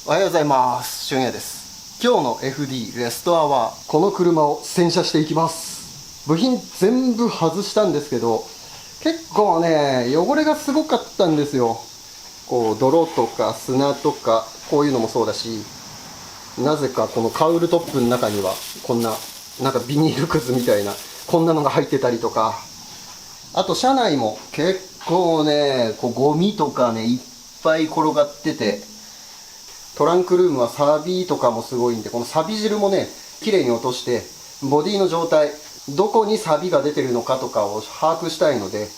おはようございます。俊也です。今日の FD レストアはこの車を洗車していきます。部品全部外したんですけど、結構ね汚れがすごかったんですよ。こう泥とか砂とかこういうのもそうだし、なぜかこのカウルトップの中にはこんななんかビニールくずみたいなこんなのが入ってたりとか、あと車内も結構ねこうゴミとかねいっぱい転がってて、トランクルームはサビとかもすごいんで、このサビ汁もね綺麗に落としてボディの状態、どこにサビが出てるのかとかを把握したいので、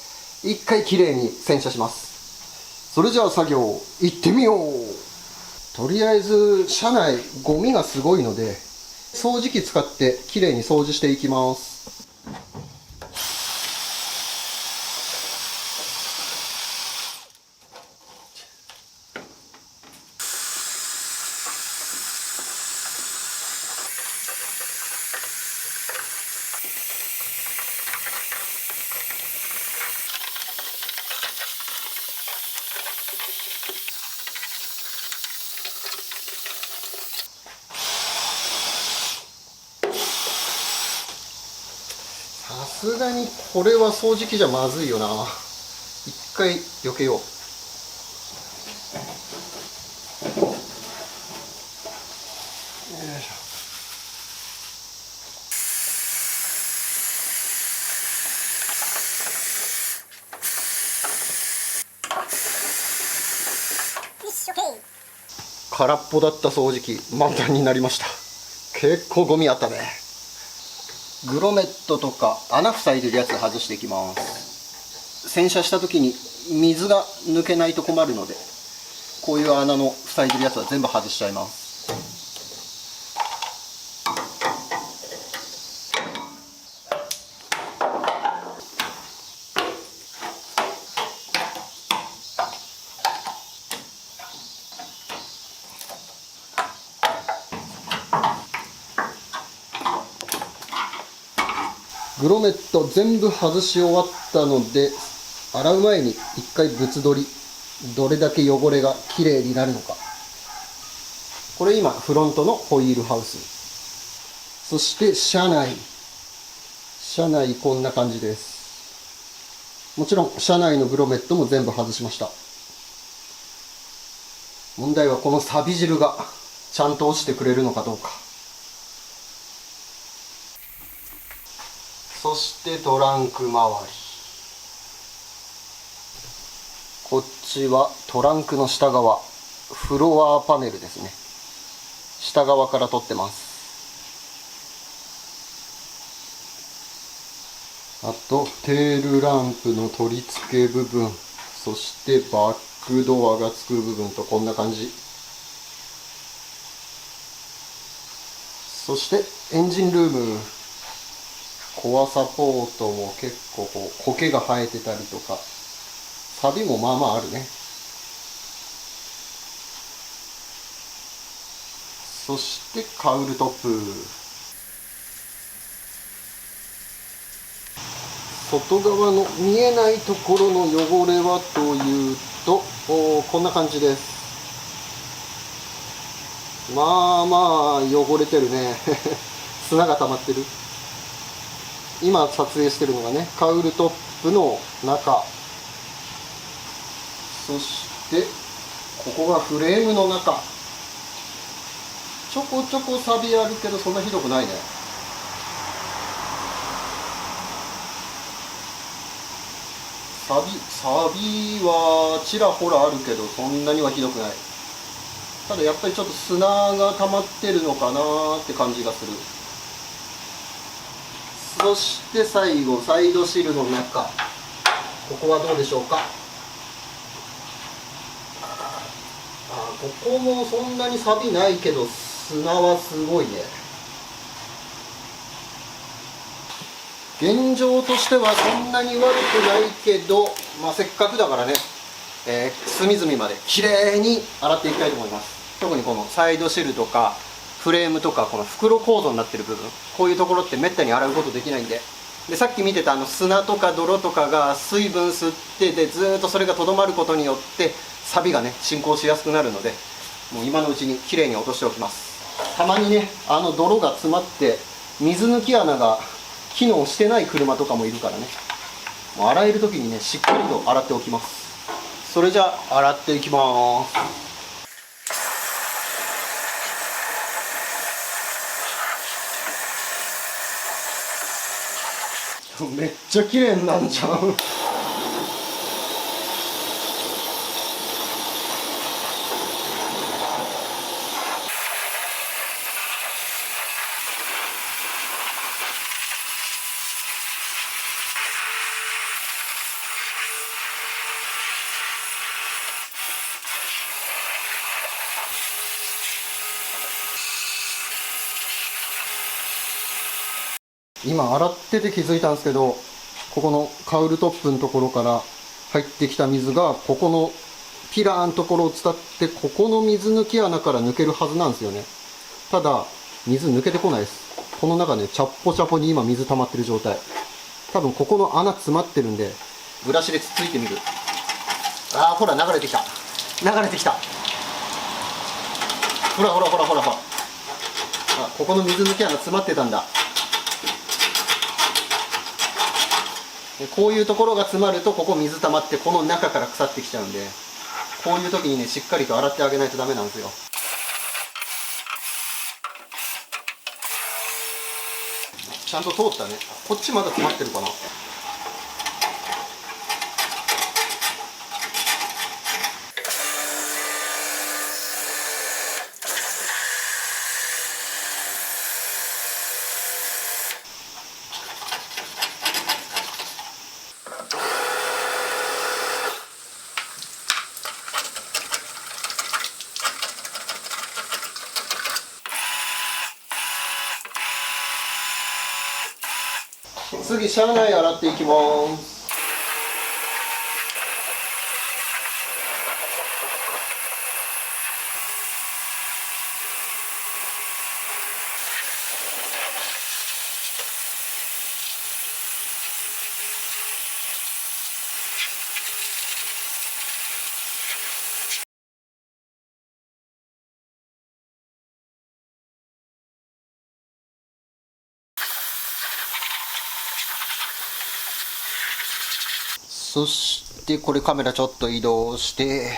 一回綺麗に洗車します。それじゃあ作業行ってみよう。とりあえず車内ゴミがすごいので掃除機使って綺麗に掃除していきます。さすがにこれは掃除機じゃまずいよな。一回避けよう。空っぽだった掃除機満タンになりました。結構ゴミあったね。グロメットとか穴塞いでるやつ外していきます。洗車した時に水が抜けないと困るので、こういう穴の塞いでるやつは全部外しちゃいます。グロメット全部外し終わったので、洗う前に一回物取り、どれだけ汚れがきれいになるのか。これ今フロントのホイールハウス、そして車内こんな感じです。もちろん車内のグロメットも全部外しました。問題はこのサビ汁がちゃんと落ちてくれるのかどうか。そしてトランク周り、こっちはトランクの下側、フロアパネルですね。下側から取ってます。あとテールランプの取り付け部分、そしてバックドアがつく部分とこんな感じ。そしてエンジンルーム、コアサポートも結構こう苔が生えてたりとか、サビもまあまああるね。そしてカウルトップ、外側の見えないところの汚れはというとこんな感じです。まあまあ汚れてるね砂が溜まってる。今撮影してるのがねカウルトップの中、そしてここがフレームの中、ちょこちょこサビあるけどそんなひどくないね。サビはちらほらあるけどそんなにはひどくない。ただやっぱりちょっと砂が溜まってるのかなって感じがする。そして最後サイドシルの中、ここはどうでしょうか。ここもそんなにサビないけど砂はすごいね。現状としてはそんなに悪くないけど、せっかくだからね、隅々まできれいに洗っていきたいと思います。特にこのサイドシルとかフレームとかこの袋構造になってる部分、こういうところってめったに洗うことできないんで、さっき見てた砂とか泥とかが水分吸ってでずっとそれがとどまることによってサビがね進行しやすくなるので、もう今のうちにきれいに落としておきます。たまにね、泥が詰まって水抜き穴が機能してない車とかもいるからね、もう洗える時にね、しっかりと洗っておきます。それじゃあ洗っていきます。めっちゃ綺麗になんじゃん。今洗ってて気づいたんですけど、ここのカウルトップのところから入ってきた水がここのピラーのところを伝ってここの水抜き穴から抜けるはずなんですよね。ただ水抜けてこないです。この中ね、チャッポチャポに今水溜まってる状態。多分ここの穴詰まってるんで、ブラシでつっついてみる。ああ、ほら流れてきた、流れてきた。ほらほらほらほらほら、あ、ここの水抜き穴詰まってたんだ。こういうところが詰まるとここ水溜まってこの中から腐ってきちゃうんで、こういう時にね、しっかりと洗ってあげないとダメなんですよ。ちゃんと通ったね。こっちまだ詰まってるかな。次、車内洗っていきます。そしてこれカメラちょっと移動して、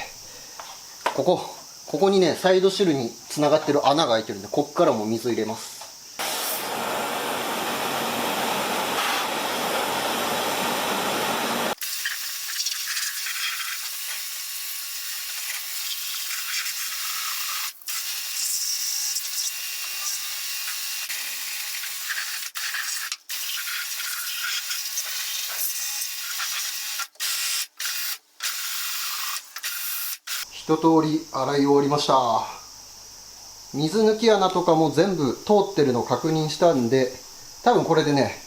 ここにね、サイドシルにつながってる穴が開いてるんで、こっからも水入れます。一通り洗い終わりました。水抜き穴とかも全部通ってるのを確認したんで、多分これでね、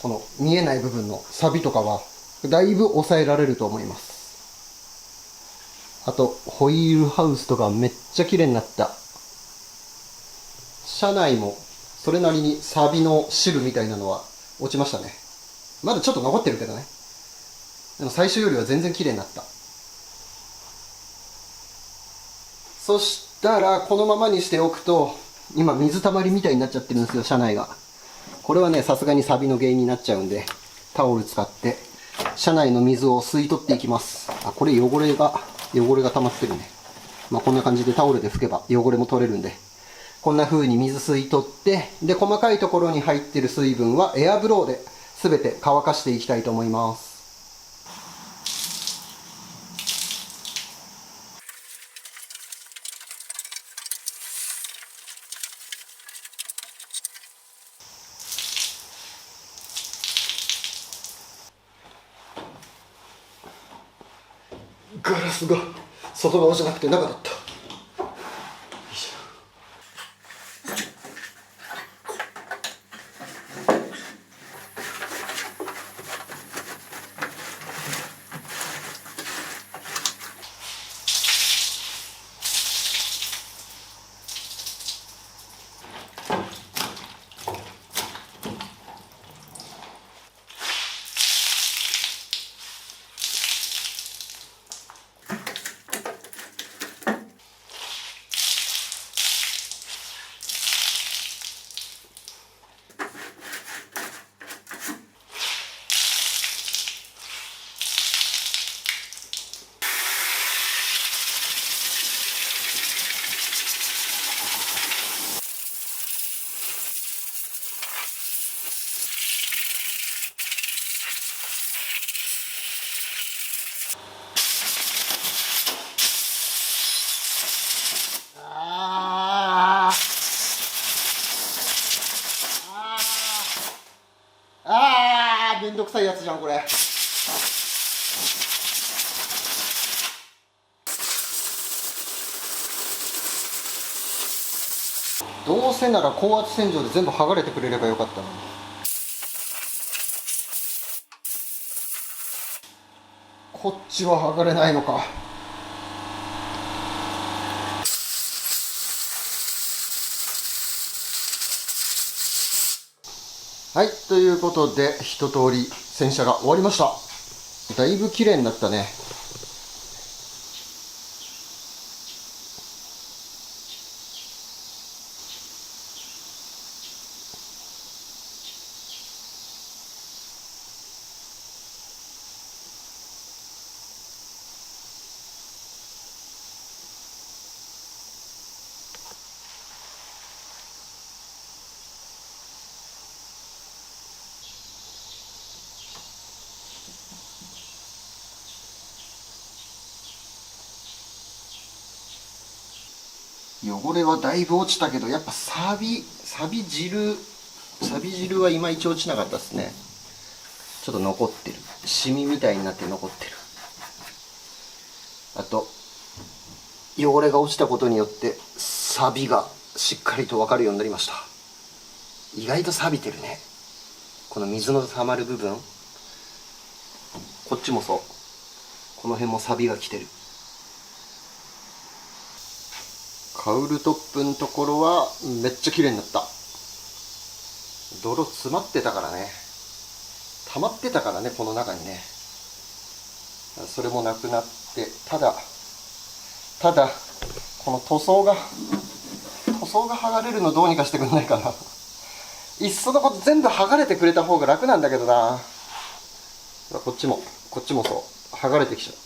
この見えない部分のサビとかはだいぶ抑えられると思います。あとホイールハウスとかめっちゃ綺麗になった。車内もそれなりにサビの汁みたいなのは落ちましたね。まだちょっと残ってるけどね。でも最初よりは全然綺麗になった。そしたらこのままにしておくと、今水たまりみたいになっちゃってるんですよ、車内が。これはね、さすがにサビの原因になっちゃうんで、タオル使って車内の水を吸い取っていきます。あ、これ汚れが溜まってるね。まあこんな感じでタオルで拭けば汚れも取れるんで、こんな風に水吸い取って、で細かいところに入ってる水分はエアブローで全て乾かしていきたいと思います。ガラスが外側じゃなくて中だった。どくさいやつじゃんこれ。どうせなら高圧洗浄で全部剥がれてくれればよかったのに。こっちは剥がれないのか。はい、ということで一通り洗車が終わりました。だいぶ綺麗になったね。汚れはだいぶ落ちたけど、やっぱサビ汁はいまいち落ちなかったですね。ちょっと残ってる。シミみたいになって残ってる。あと、汚れが落ちたことによって、サビがしっかりと分かるようになりました。意外と錆びてるね。この水の溜まる部分。こっちもそう。この辺もサビが来てる。カウルトップのところはめっちゃ綺麗になった。泥詰まってたからね。溜まってたからね、この中にね。それもなくなって、ただこの塗装が剥がれるのどうにかしてくんないかな。いっそのこと全部剥がれてくれた方が楽なんだけどな。こっちもそう剥がれてきちゃう。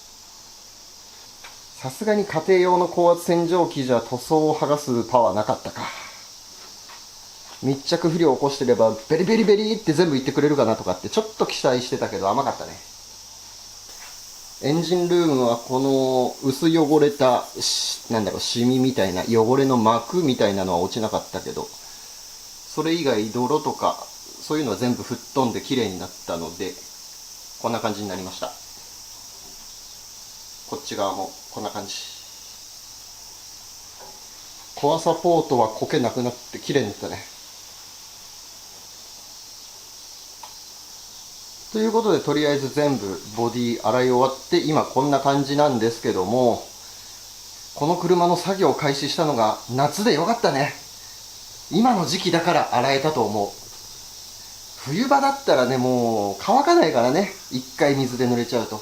さすがに家庭用の高圧洗浄機じゃ塗装を剥がすパワーなかったか。密着不良を起こしてればベリベリベリって全部いってくれるかなとかってちょっと期待してたけど甘かったね。エンジンルームはこの薄汚れたシミみたいな汚れの膜みたいなのは落ちなかったけど、それ以外泥とかそういうのは全部吹っ飛んで綺麗になったので、こんな感じになりました。こっち側もこんな感じ。コアサポートはこけなくなって綺麗になったね。ということで、とりあえず全部ボディ洗い終わって今こんな感じなんですけども、この車の作業を開始したのが夏でよかったね。今の時期だから洗えたと思う。冬場だったらね、もう乾かないからね。一回水で濡れちゃうと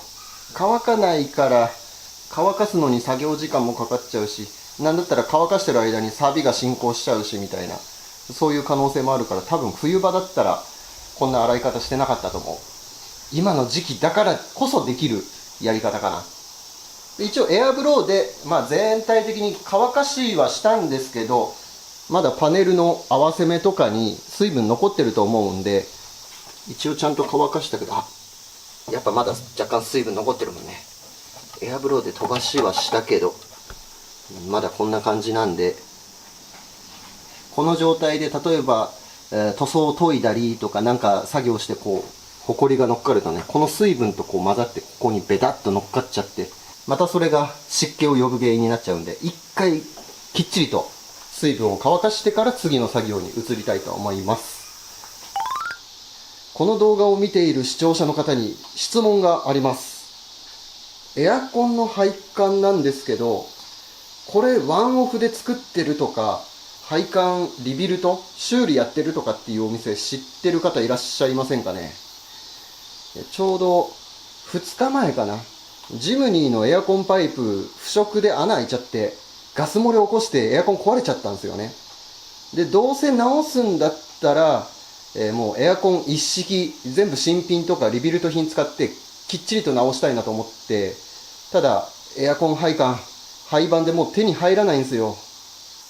乾かないから、乾かすのに作業時間もかかっちゃうし、なんだったら乾かしてる間に錆が進行しちゃうしみたいな、そういう可能性もあるから、多分冬場だったらこんな洗い方してなかったと思う。今の時期だからこそできるやり方かな。一応エアブローで、全体的に乾かしはしたんですけど、まだパネルの合わせ目とかに水分残ってると思うんで、一応ちゃんと乾かしたけど、やっぱまだ若干水分残ってるもんね。エアブローで飛ばしはしたけど、まだこんな感じなんで、この状態で例えば、塗装を研いだりとかなんか作業してホコリが乗っかるとね、この水分と混ざってここにベタッと乗っかっちゃって、またそれが湿気を呼ぶ原因になっちゃうんで、一回きっちりと水分を乾かしてから次の作業に移りたいと思います。この動画を見ている視聴者の方に質問があります。エアコンの配管なんですけど、これワンオフで作ってるとか、配管リビルト修理やってるとかっていうお店知ってる方いらっしゃいませんかね。ちょうど2日前かな、ジムニーのエアコンパイプ腐食で穴開いちゃってガス漏れ起こしてエアコン壊れちゃったんですよね。でどうせ直すんだったら、もうエアコン一式全部新品とかリビルト品使ってきっちりと直したいなと思って、ただエアコン配管廃盤でもう手に入らないんですよ。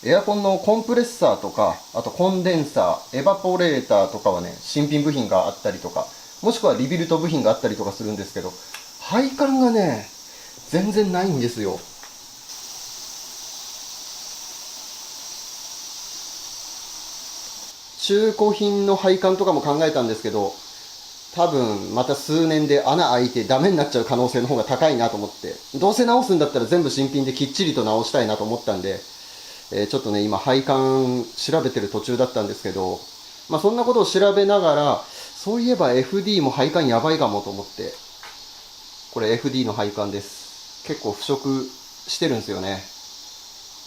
エアコンのコンプレッサーとか、あとコンデンサー、エバポレーターとかはね、新品部品があったりとか、もしくはリビルト部品があったりとかするんですけど、配管がね、全然ないんですよ。中古品の配管とかも考えたんですけど、多分また数年で穴開いてダメになっちゃう可能性の方が高いなと思って、どうせ直すんだったら全部新品できっちりと直したいなと思ったんで、ちょっとね今配管調べてる途中だったんですけど、そんなことを調べながら、そういえば FD も配管やばいかもと思って、これ FD の配管です。結構腐食してるんですよね。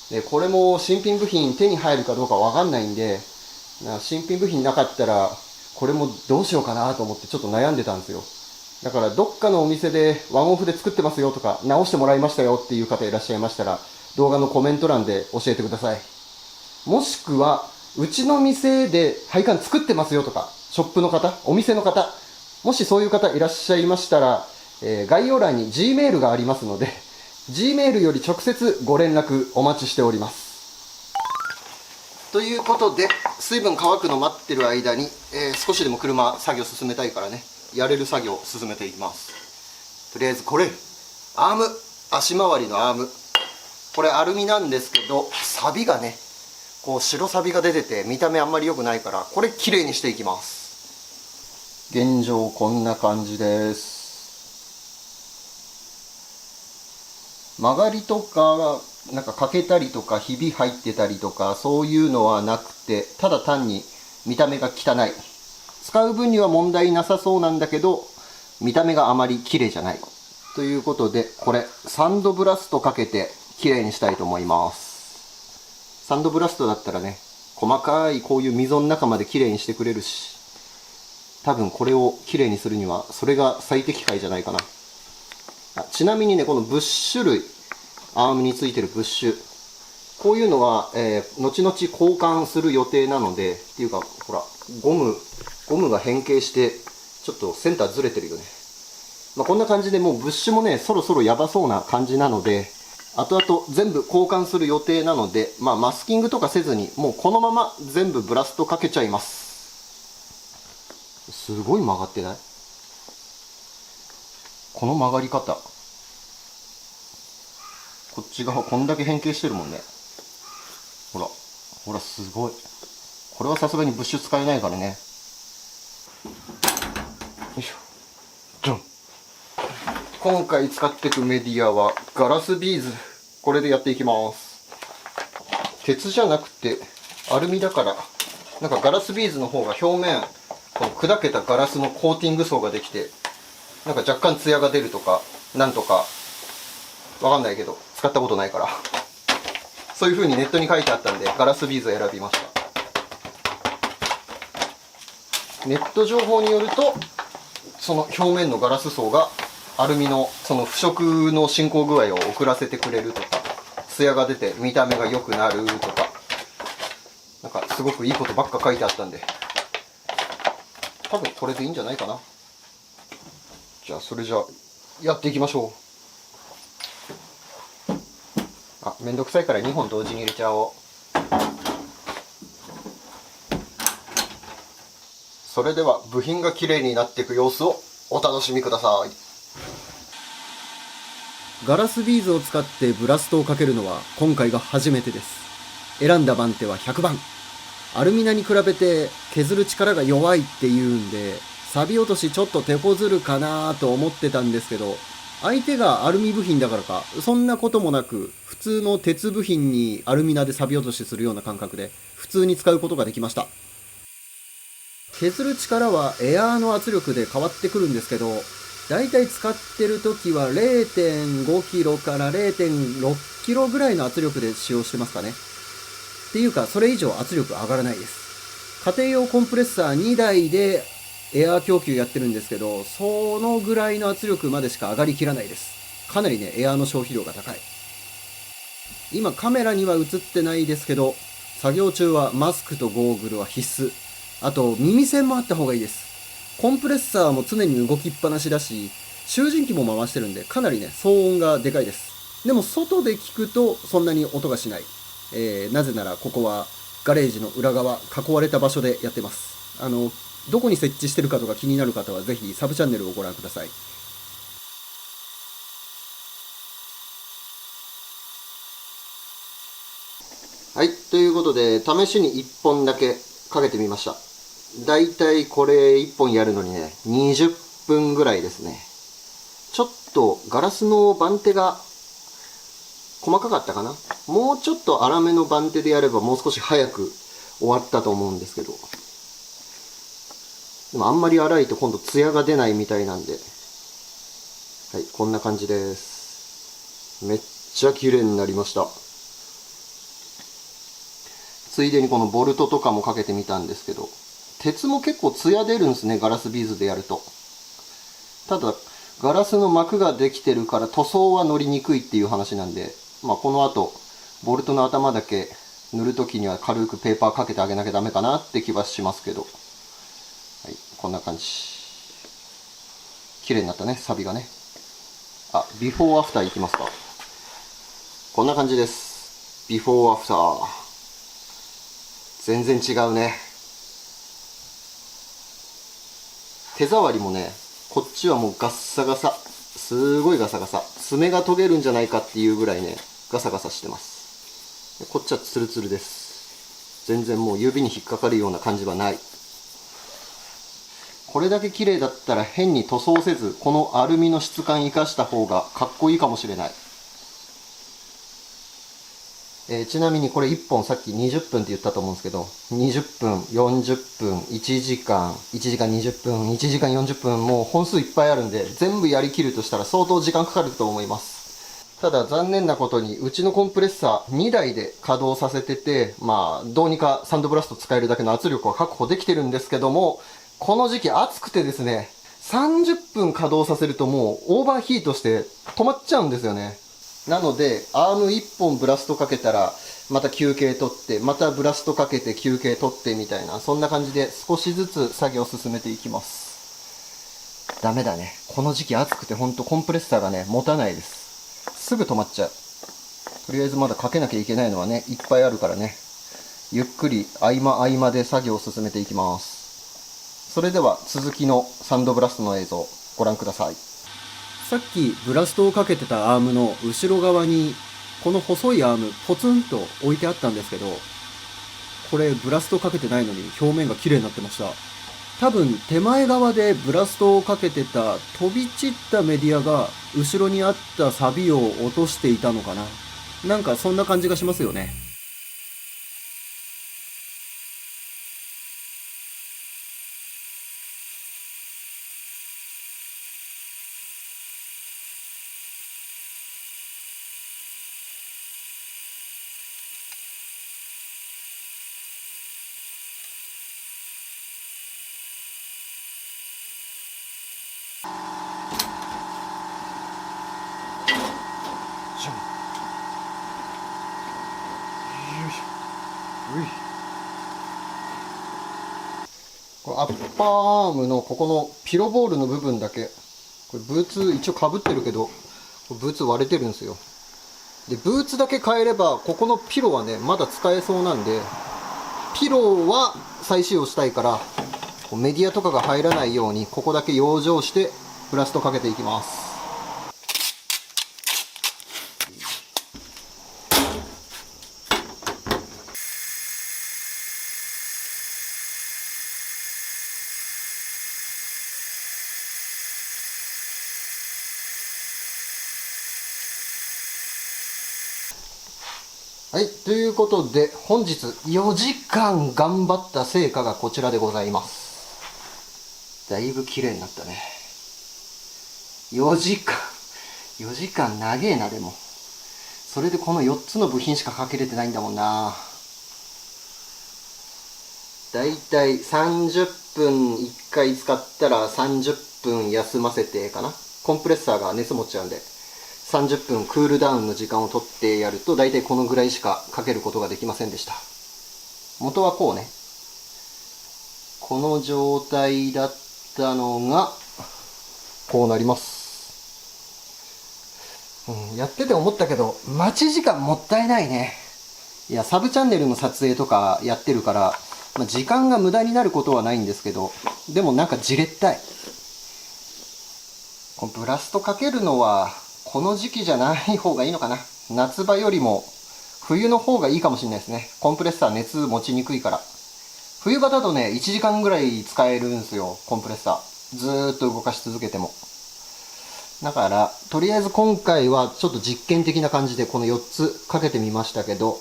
でこれも新品部品手に入るかどうかわかんないんで、新品部品なかったらこれもどうしようかなと思ってちょっと悩んでたんですよ。だからどっかのお店でワンオフで作ってますよとか直してもらいましたよっていう方いらっしゃいましたら、動画のコメント欄で教えてください。もしくはうちの店で配管作ってますよとか、ショップの方、お店の方、もしそういう方いらっしゃいましたら、概要欄に Gmail がありますので、Gmail より直接ご連絡お待ちしております。ということで、水分乾くの待ってる間に、少しでも車作業進めたいからね、やれる作業を進めていきます。とりあえずこれ、アーム、足回りのアーム、これアルミなんですけど、サビがね、こう白サビが出てて見た目あんまり良くないから、これ綺麗にしていきます。現状こんな感じです。曲がりとかなんか欠けたりとかひび入ってたりとかそういうのはなくて、ただ単に見た目が汚い。使う分には問題なさそうなんだけど、見た目があまり綺麗じゃない。ということで、これサンドブラストかけて綺麗にしたいと思います。サンドブラストだったらね、細かいこういう溝の中まで綺麗にしてくれるし、多分これを綺麗にするにはそれが最適解じゃないかな。ちなみにね、このブッシュ類、アームについてるブッシュ、こういうのは、後々交換する予定なので、っていうかほらゴムが変形してちょっとセンターずれてるよね。こんな感じでもうブッシュもねそろそろやばそうな感じなので、後々全部交換する予定なので、マスキングとかせずにもうこのまま全部ブラストかけちゃいます。すごい曲がってない？この曲がり方、こっち側こんだけ変形してるもんね。ほらほら、すごい。これはさすがにブッシュ使えないからね。よいしょ、ドン。今回使っていくメディアはガラスビーズ、これでやっていきます。鉄じゃなくてアルミだから、なんかガラスビーズの方が表面この砕けたガラスのコーティング層ができて、なんか若干ツヤが出るとかなんとかわかんないけど、使ったことないからそういう風にネットに書いてあったんでガラスビーズを選びました。ネット情報によると、その表面のガラス層がアルミのその腐食の進行具合を遅らせてくれるとか、ツヤが出て見た目が良くなるとか、なんかすごくいいことばっか書いてあったんで、多分これでいいんじゃないかな。じゃあそれじゃあやっていきましょう。めんどくさいから2本同時に入れちゃおう。それでは部品がきれいになっていく様子をお楽しみください。ガラスビーズを使ってブラストをかけるのは今回が初めてです。選んだ番手は100番。アルミナに比べて削る力が弱いっていうんで、錆落としちょっと手こずるかなと思ってたんですけど、相手がアルミ部品だからかそんなこともなく、普通の鉄部品にアルミナで錆落としするような感覚で普通に使うことができました。削る力はエアーの圧力で変わってくるんですけど、だいたい使ってる時は 0.5 キロから 0.6 キロぐらいの圧力で使用してますかね。っていうかそれ以上圧力上がらないです。家庭用コンプレッサー2台でエアー供給やってるんですけど、そのぐらいの圧力までしか上がりきらないです。かなりねエアーの消費量が高い。今カメラには映ってないですけど、作業中はマスクとゴーグルは必須。あと耳栓もあった方がいいです。コンプレッサーも常に動きっぱなしだし、集塵機も回してるんでかなりね騒音がでかいです。でも外で聞くとそんなに音がしない。なぜならここはガレージの裏側囲われた場所でやってます。どこに設置してるかとか気になる方はぜひサブチャンネルをご覧ください。はい、ということで試しに1本だけかけてみました。だいたいこれ1本やるのにね、20分ぐらいですね。ちょっとガラスの番手が細かかったかな。もうちょっと粗めの番手でやればもう少し早く終わったと思うんですけど。でもあんまり粗いと今度ツヤが出ないみたいなんで。はい、こんな感じです。めっちゃ綺麗になりました。ついでにこのボルトとかもかけてみたんですけど、鉄も結構ツヤ出るんですね、ガラスビーズでやると。ただ、ガラスの膜ができてるから塗装は乗りにくいっていう話なんで、まあこの後、ボルトの頭だけ塗るときには軽くペーパーかけてあげなきゃダメかなって気はしますけど。はい、こんな感じ。綺麗になったね、サビがね。あ、ビフォーアフターいきますか。こんな感じです。ビフォーアフター。全然違うね。手触りもね、こっちはもうガッサガサ。すごいガサガサ。爪が研げるんじゃないかっていうぐらいね、ガサガサしてます。こっちはツルツルです。全然もう指に引っかかるような感じはない。これだけ綺麗だったら変に塗装せず、このアルミの質感生かした方がかっこいいかもしれない。ちなみにこれ1本さっき20分って言ったと思うんですけど、20分、40分、1時間、1時間20分、1時間40分、もう本数いっぱいあるんで、全部やりきるとしたら相当時間かかると思います。ただ残念なことに、うちのコンプレッサー2台で稼働させてて、まあ、どうにかサンドブラスト使えるだけの圧力は確保できてるんですけども、この時期暑くてですね、30分稼働させるともうオーバーヒートして止まっちゃうんですよね。なので、アーム1本ブラストかけたら、また休憩取って、またブラストかけて休憩取ってみたいな、そんな感じで少しずつ作業を進めていきます。ダメだね。この時期暑くてほんとコンプレッサーがね、持たないです。すぐ止まっちゃう。とりあえずまだかけなきゃいけないのはね、いっぱいあるからね。ゆっくり合間合間で作業を進めていきます。それでは続きのサンドブラストの映像、ご覧ください。さっきブラストをかけてたアームの後ろ側にこの細いアームポツンと置いてあったんですけど、これブラストかけてないのに表面が綺麗になってました。多分手前側でブラストをかけてた飛び散ったメディアが後ろにあったサビを落としていたのかな。なんかそんな感じがしますよね。これアッパーアームのここのピロボールの部分だけ、これブーツ一応かぶってるけど、ブーツ割れてるんですよ。で、ブーツだけ変えれば、ここのピロはね、まだ使えそうなんで、ピロは再使用したいから、メディアとかが入らないように、ここだけ養生して、ブラストかけていきます。はい、ということで、本日4時間頑張った成果がこちらでございます。だいぶ綺麗になったね。4時間長えな、でも。それでこの4つの部品しかかけれてないんだもんな。だいたい30分1回使ったら30分休ませてかな。コンプレッサーが熱持っちゃうんで。30分クールダウンの時間を取ってやると、だいたいこのぐらいしかかけることができませんでした。元はこうね。この状態だったのが、こうなります。やってて思ったけど、待ち時間もったいないね。いや、サブチャンネルの撮影とかやってるから、時間が無駄になることはないんですけど、でもなんかじれったい。このブラストかけるのは、この時期じゃない方がいいのかな。夏場よりも冬の方がいいかもしれないですね。コンプレッサー熱持ちにくいから。冬場だとね、1時間ぐらい使えるんですよ、コンプレッサー。ずーっと動かし続けても。だから、とりあえず今回はちょっと実験的な感じでこの4つかけてみましたけど、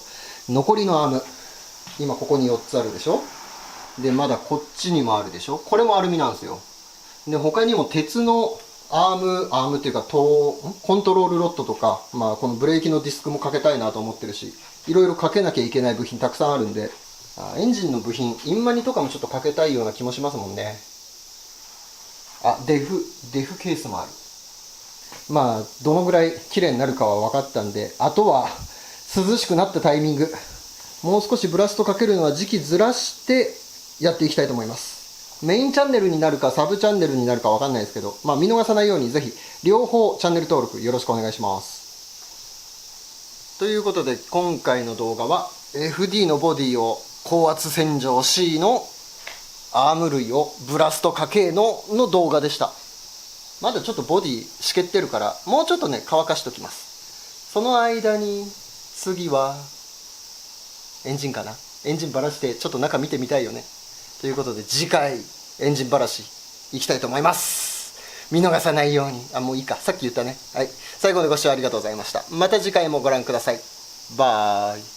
残りのアーム、今ここに4つあるでしょ。で、まだこっちにもあるでしょ。これもアルミなんですよ。で、他にも鉄のアームっていうか、コントロールロッドとか、まあこのブレーキのディスクもかけたいなと思ってるし、いろいろかけなきゃいけない部品たくさんあるんで、エンジンの部品、インマニとかもちょっとかけたいような気もしますもんね。あ、デフケースもある。まあ、どのぐらい綺麗になるかは分かったんで、あとは涼しくなったタイミング、もう少しブラストかけるのは時期ずらしてやっていきたいと思います。メインチャンネルになるかサブチャンネルになるか分かんないですけど、まあ見逃さないようにぜひ両方チャンネル登録よろしくお願いします。ということで今回の動画は FD のボディを高圧洗浄 C のアーム類をブラストかけの動画でした。まだちょっとボディしけってるからもうちょっとね乾かしときます。その間に次はエンジンかな。エンジンばらしてちょっと中見てみたいよね。ということで次回エンジンばらしいきたいと思います。見逃さないように。もういいか、さっき言ったね。はい、最後までご視聴ありがとうございました。また次回もご覧ください。バイ。